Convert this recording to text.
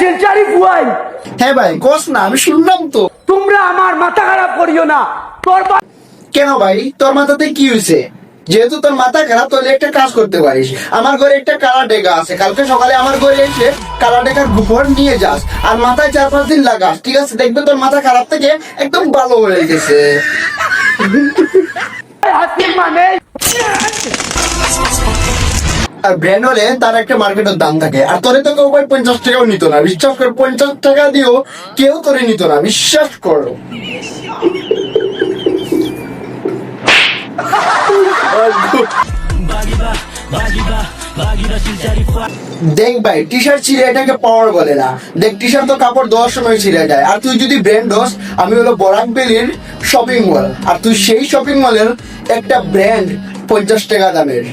শিলচারি বুয়াই। হ্যাঁ ভাই কস না, আমি শুনলাম তো। তোমরা আমার মাথা খারাপ করিও না। তোর কেন ভাই, তোর মাথাতে কি হয়েছে? যেহেতু তোর মাথা খারাপ, তাহলে একটা কাজ করতে পারিস। আমার ঘরে একটা কালা ডেকা আছে, কালকে সকালে আমার ঘরে এসে কালা ডেকার গোবর নিয়ে যাস আর মাথায় 4-5 দিন লাগাস, ঠিক আছে? দেখবে তোর মাথা খারাপ থেকে একদম ভালো হয়ে গেছে। হাসির মানে আর ব্র্যান্ড হলে তার একটা মার্কেটের দাম থাকে, আর তোরে তো কেউ ভাই 50 টাকাও নিত না, বিশ্বাস কর। 50 টাকা দিয়েও কেউ তোরে নিত না, বিশ্বাস করো। দেখ ভাই, টি শার্ট ছিঁড়ে এটাকে পাওয়ার বলে না। দেখ, টি শার্ট তো কাপড় দেওয়ার সময় ছিঁড়ে যায়। আর তুই যদি ব্র্যান্ড হস, আমি হলো বরাক ভ্যালির শপিং মল, আর তুই সেই শপিং মলের একটা ব্র্যান্ড 50 টাকা দামের।